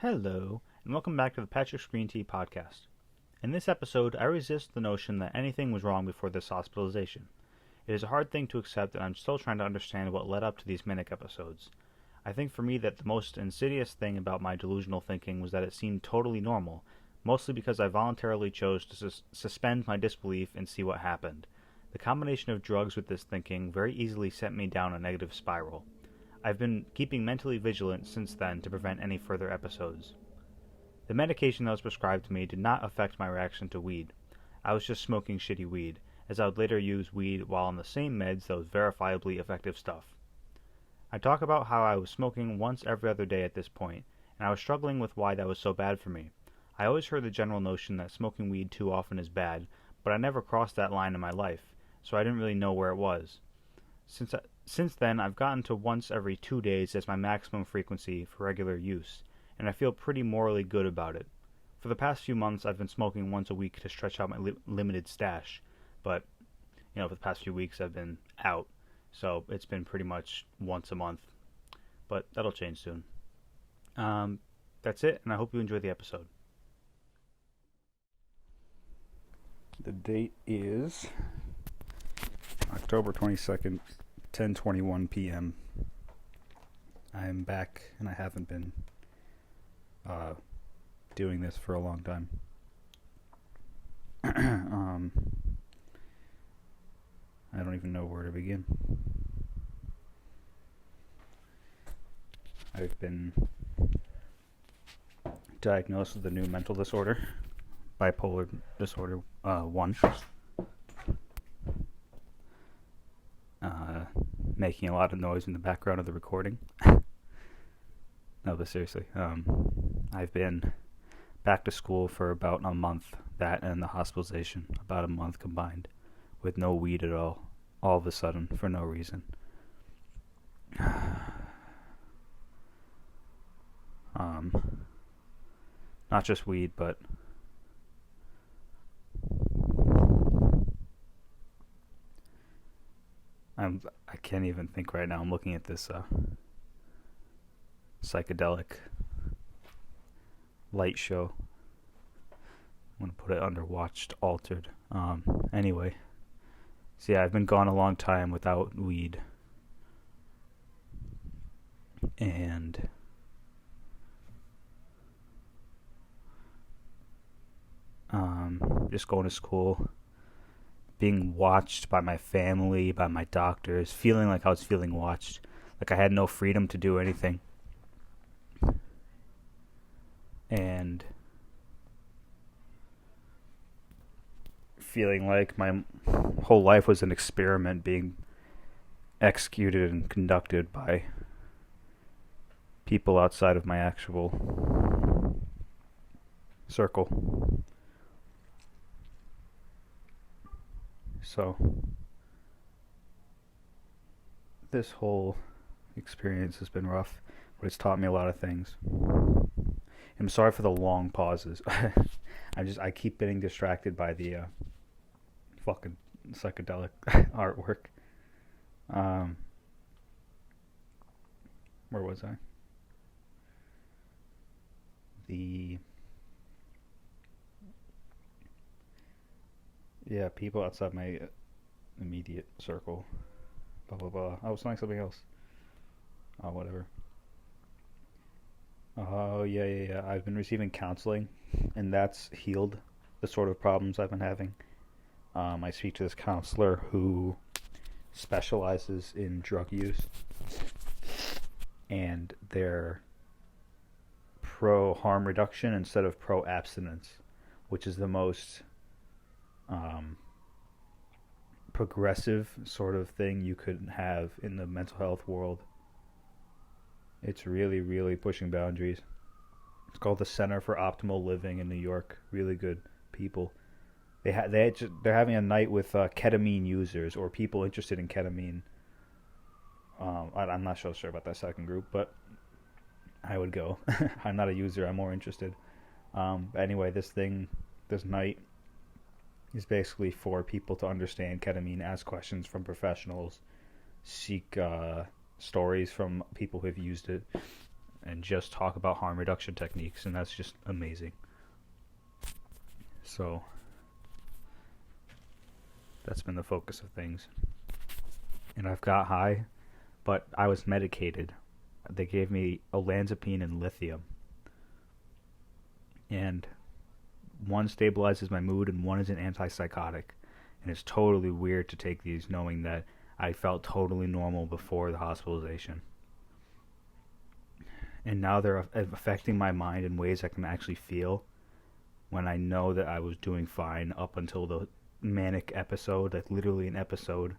Hello, and welcome back to the PatricksGreenTea podcast. In this episode, I resist the notion that anything was wrong before this hospitalization. It is a hard thing to accept, and I'm still trying to understand what led up to these manic episodes. I think for me that the most insidious thing about my delusional thinking was that it seemed totally normal, mostly because I voluntarily chose to suspend my disbelief and see what happened. The combination of drugs with this thinking very easily sent me down a negative spiral. I've been keeping mentally vigilant since then to prevent any further episodes. The medication that was prescribed to me did not affect my reaction to weed. I was just smoking shitty weed, as I would later use weed while on the same meds that was verifiably effective stuff. I talk about how I was smoking once every other day at this point, and I was struggling with why that was so bad for me. I always heard the general notion that smoking weed too often is bad, but I never crossed that line in my life, so I didn't really know where it was. Since then, I've gotten to once every 2 days as my maximum frequency for regular use, and I feel pretty morally good about it. For the past few months, I've been smoking once a week to stretch out my limited stash, but, for the past few weeks I've been out, so it's been pretty much once a month, but that'll change soon. That's it, and I hope you enjoy the episode. The date is October 22nd, 10:21 p.m. I'm back, and I haven't been doing this for a long time. I don't even know where to begin. I've been diagnosed with a new mental disorder, bipolar disorder 1. Making a lot of noise in the background of the recording. No, but seriously, I've been back to school for about a month, that and the hospitalization, about a month combined, with no weed at all of a sudden, for no reason. Not just weed, but I can't even think right now. I'm looking at this psychedelic light show. I'm gonna put it under watched altered. Anyway, so yeah, I've been gone a long time without weed, and just going to school, being watched by my family, by my doctors, feeling like I was feeling watched, like I had no freedom to do anything. And feeling like my whole life was an experiment being executed and conducted by people outside of my actual circle. So, this whole experience has been rough, but it's taught me a lot of things. I'm sorry for the long pauses. I keep getting distracted by the fucking psychedelic artwork. Where was I? People outside my immediate circle. Blah blah blah. I was saying something else. Oh, whatever. Oh, yeah. I've been receiving counseling, and that's healed the sort of problems I've been having. I speak to this counselor who specializes in drug use, and they're pro harm reduction instead of pro abstinence, which is the most progressive sort of thing you could have in the mental health world. It's really, really pushing boundaries. It's called the Center for Optimal Living in New York. Really good people. They're having a night with ketamine users or people interested in ketamine. I'm not so sure about that second group, but I would go. I'm not a user. I'm more interested. Anyway, this night is basically for people to understand ketamine, ask questions from professionals, seek stories from people who have used it, and just talk about harm reduction techniques, and that's just amazing. So that's been the focus of things. And I've got high, but I was medicated. They gave me olanzapine and lithium. And one stabilizes my mood and one is an antipsychotic. And it's totally weird to take these knowing that I felt totally normal before the hospitalization. And now they're affecting my mind in ways I can actually feel when I know that I was doing fine up until the manic episode, like literally an episode.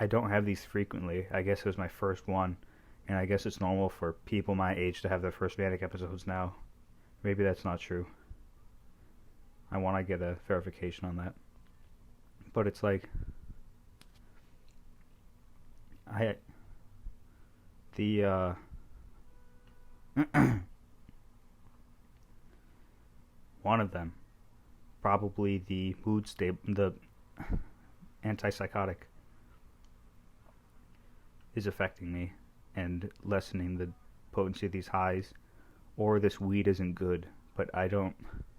I don't have these frequently. I guess it was my first one, and I guess it's normal for people my age to have their first manic episodes now. Maybe that's not true. I want to get a verification on that. But it's like, one of them, probably the the antipsychotic, is affecting me and lessening the potency of these highs, or this weed isn't good. But I don't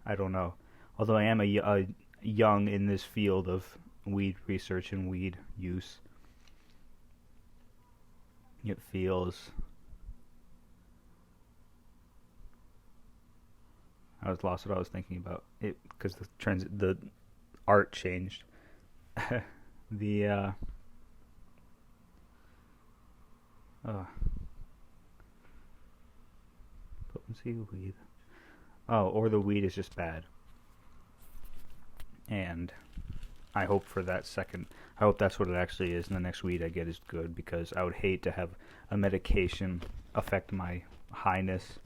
know. Although I am a young in this field of weed research and weed use, it feels. I was lost what I was thinking about it because the art changed. The potency of weed. Oh, or the weed is just bad. And I hope for that second. I hope that's what it actually is, and the next weed I get is good, because I would hate to have a medication affect my highness.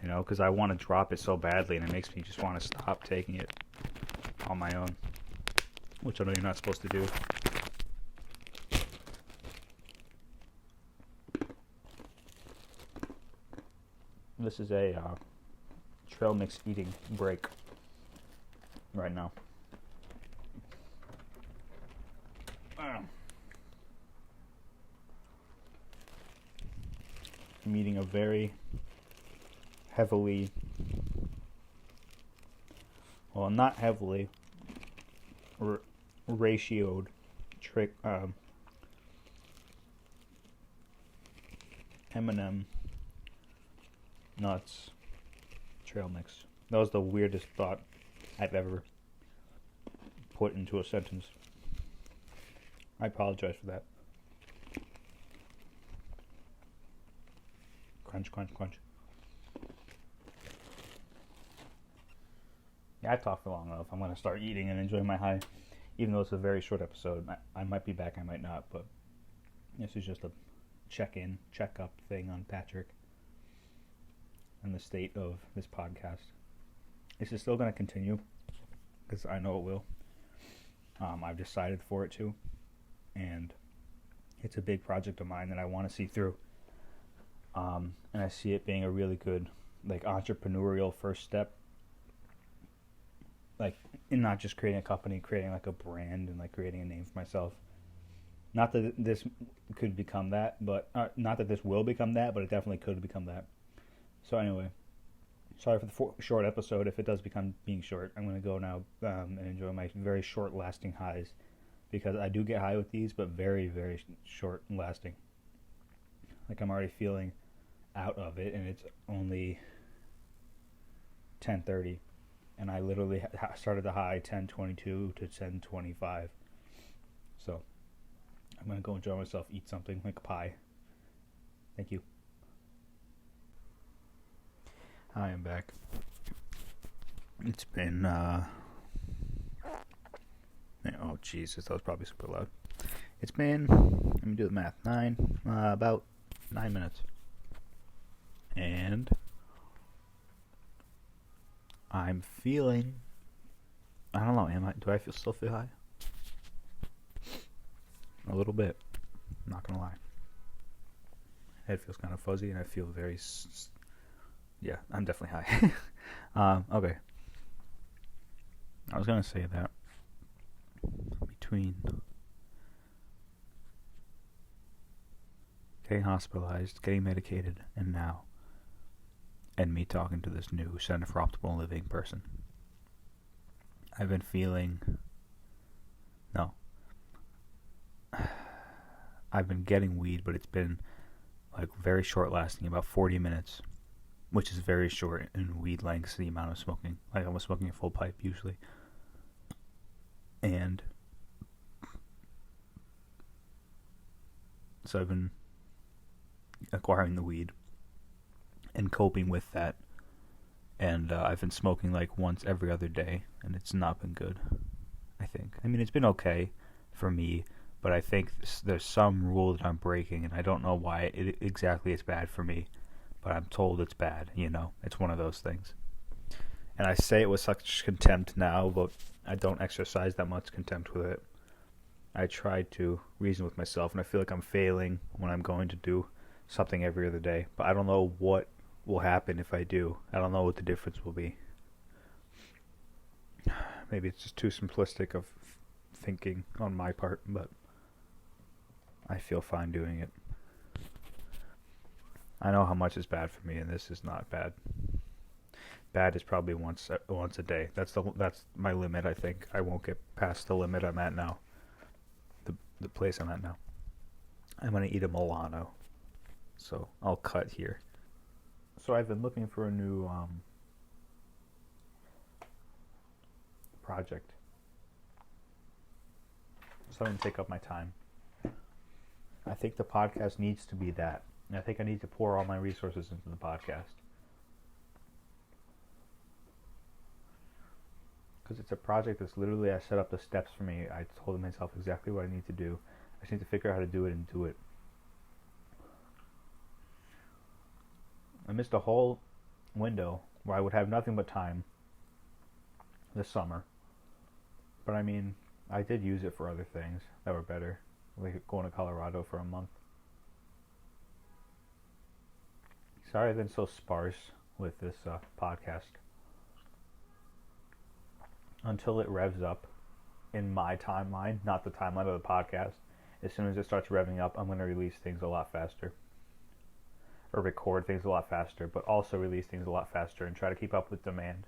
You know, because I want to drop it so badly, and it makes me just want to stop taking it on my own, which I know you're not supposed to do. This is a trail mix eating break right now. I'm eating a very heavily, well, not heavily, ratioed M&M nuts trail mix. That was the weirdest thought I've ever put into a sentence. I apologize for that. Crunch, crunch, crunch. Yeah, I've talked for long enough. I'm going to start eating and enjoying my high. Even though it's a very short episode. I might be back, I might not. But this is just a check-in, check-up thing on Patrick and the state of this podcast. This is still going to continue, because I know it will. I've decided for it to. And it's a big project of mine that I want to see through. And I see it being a really good, like, entrepreneurial first step. Like, in not just creating a company, creating like a brand and like creating a name for myself. Not that this could become that, but not that this will become that, but it definitely could become that. So anyway, sorry for the short episode. If it does become being short, I'm going to go now and enjoy my very short lasting highs, because I do get high with these, but very, very short lasting. Like, I'm already feeling out of it, and it's only 10:30. And I literally started the high 10:22 to 10:25. So I'm going to go enjoy myself, eat something like a pie. Thank you. I am back. It's been, oh Jesus, that was probably super loud. It's been, let me do the math, about 9 minutes. And I'm feeling, I don't know, do I still feel high? A little bit, I'm not gonna lie. Head feels kind of fuzzy, and I feel very, yeah, I'm definitely high. Okay. I was gonna say that between getting hospitalized, getting medicated, and now, and me talking to this new Center for Optimal Living person. I've been feeling, no, I've been getting weed, but it's been like very short lasting, about 40 minutes, which is very short in weed lengths, the amount of smoking. Like, I was smoking a full pipe usually. And so I've been acquiring the weed and coping with that. And I've been smoking like once every other day, and it's not been good, I think. I mean, it's been okay for me, but I think there's some rule that I'm breaking, and I don't know why exactly it's bad for me, but I'm told it's bad, you know? It's one of those things. And I say it with such contempt now, but I don't exercise that much contempt with it. I try to reason with myself, and I feel like I'm failing when I'm going to do something every other day, but I don't know what will happen if I do. I don't know what the difference will be. Maybe it's just too simplistic of thinking on my part, but I feel fine doing it. I know how much is bad for me, and this is not bad. Bad is probably once a day. That's my limit. I think I won't get past the limit I'm at now. The place I'm at now. I'm gonna eat a Milano, so I'll cut here. So I've been looking for a new project. Something to take up my time. I think the podcast needs to be that. And I think I need to pour all my resources into the podcast. Because it's a project that's literally, I set up the steps for me. I told myself exactly what I need to do. I just need to figure out how to do it and do it. I missed a whole window where I would have nothing but time this summer. But I mean, I did use it for other things that were better. Like going to Colorado for a month. Sorry I've been so sparse with this podcast. Until it revs up in my timeline, not the timeline of the podcast. As soon as it starts revving up, I'm going to release things a lot faster. Or record things a lot faster, but also release things a lot faster and try to keep up with demand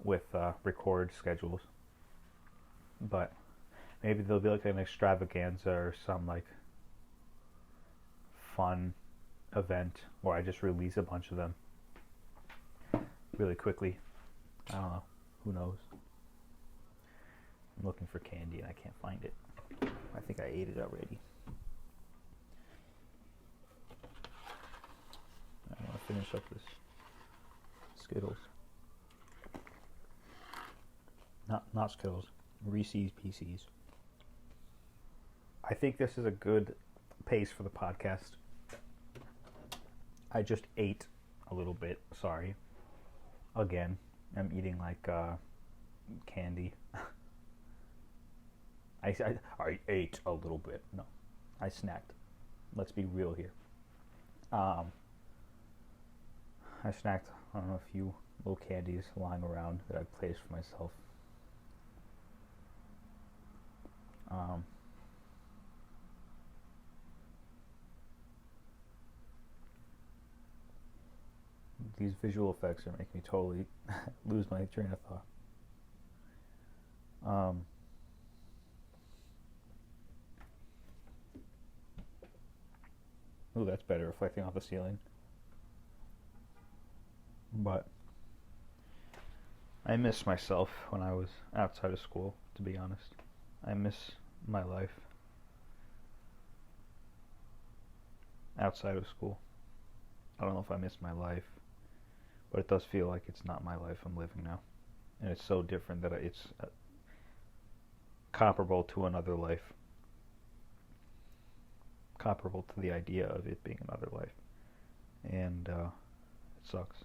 with record schedules. But maybe there'll be like an extravaganza or some like fun event where I just release a bunch of them really quickly. I don't know. Who knows? I'm looking for candy and I can't find it. I think I ate it already. I want to finish up this Skittles. Not Skittles. Reese's Pieces. I think this is a good pace for the podcast. I just ate a little bit. Sorry. Again, I'm eating like candy. I ate a little bit. No, I snacked. Let's be real here. I snacked on a few little candies lying around that I placed for myself. These visual effects are making me totally lose my train of thought. Ooh, that's better, reflecting off the ceiling. But I miss myself when I was outside of school, to be honest. I miss my life outside of school. I don't know if I miss my life, but it does feel like it's not my life I'm living now. And it's so different that it's comparable to another life. Comparable to the idea of it being another life. And it sucks.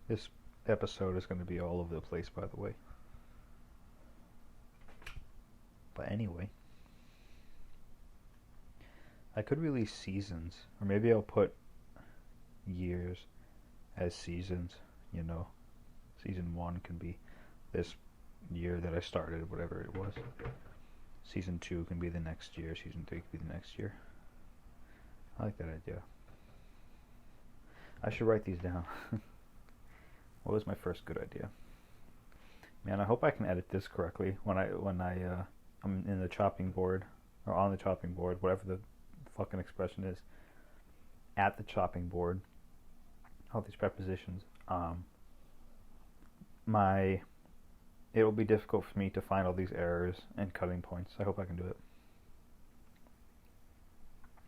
This episode is going to be all over the place, by the way. But anyway, I could release seasons, or maybe I'll put years as seasons, you know. Season 1 can be this year that I started, whatever it was. Season 2 can be the next year. Season 3 can be the next year. I like that idea. I should write these down. What was my first good idea? Man, I hope I can edit this correctly when I'm in the chopping board, or on the chopping board, whatever the fucking expression is. At the chopping board. All these prepositions. It will be difficult for me to find all these errors and cutting points. I hope I can do it.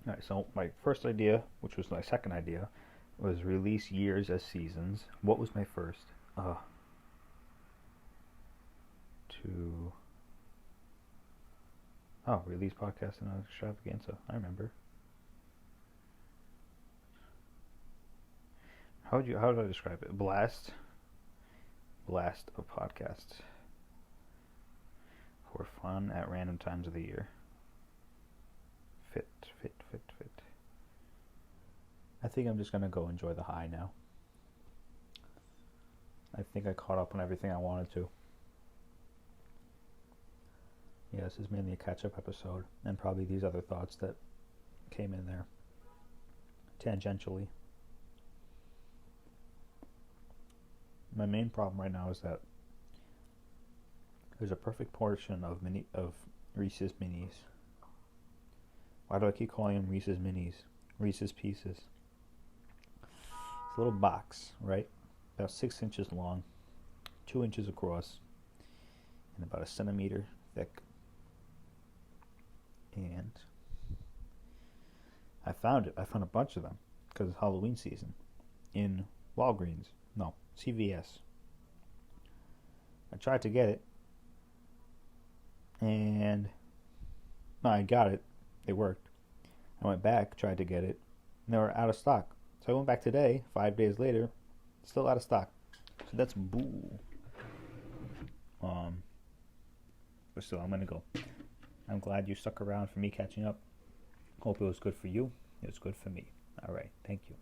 Alright, so my first idea, which was my second idea, was release years as seasons. What was my first? Release podcast and extravaganza. I remember. How did I describe it? Blast of podcasts for fun at random times of the year. Fit. I think I'm just gonna go enjoy the high now. I think I caught up on everything I wanted to. Yeah, this is mainly a catch-up episode, and probably these other thoughts that came in there tangentially. My main problem right now is that there's a perfect portion of Reese's Minis. Why do I keep calling them Reese's Minis? Reese's Pieces. It's a little box, right? About 6 inches long, 2 inches across, and about a centimeter thick. And I found it. I found a bunch of them because it's Halloween season in Walgreens. No, CVS. I tried to get it, and I got it. It worked. I went back, tried to get it, and they were out of stock. So I went back today, 5 days later, still out of stock. So that's boo. But still, I'm gonna go. I'm glad you stuck around for me catching up. Hope it was good for you. It was good for me. Alright, thank you.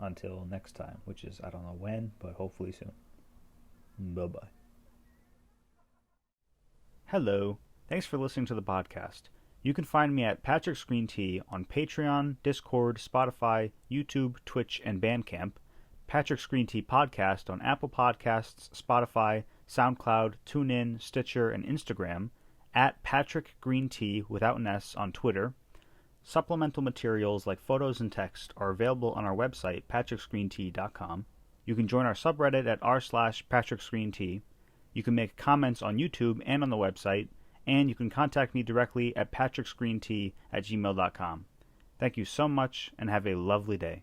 Until next time, which is, I don't know when, but hopefully soon. Bye-bye. Hello. Thanks for listening to the podcast. You can find me at PatricksGreenTea on Patreon, Discord, Spotify, YouTube, Twitch, and Bandcamp. Patrick's Green Tea Podcast on Apple Podcasts, Spotify, SoundCloud, TuneIn, Stitcher, and Instagram. At PatrickGreenTea without an S on Twitter. Supplemental materials like photos and text are available on our website, PatricksGreenTea.com. You can join our subreddit at r/PatricksGreenTea. You can make comments on YouTube and on the website, and you can contact me directly at PatricksGreenTea@gmail.com. Thank you so much, and have a lovely day.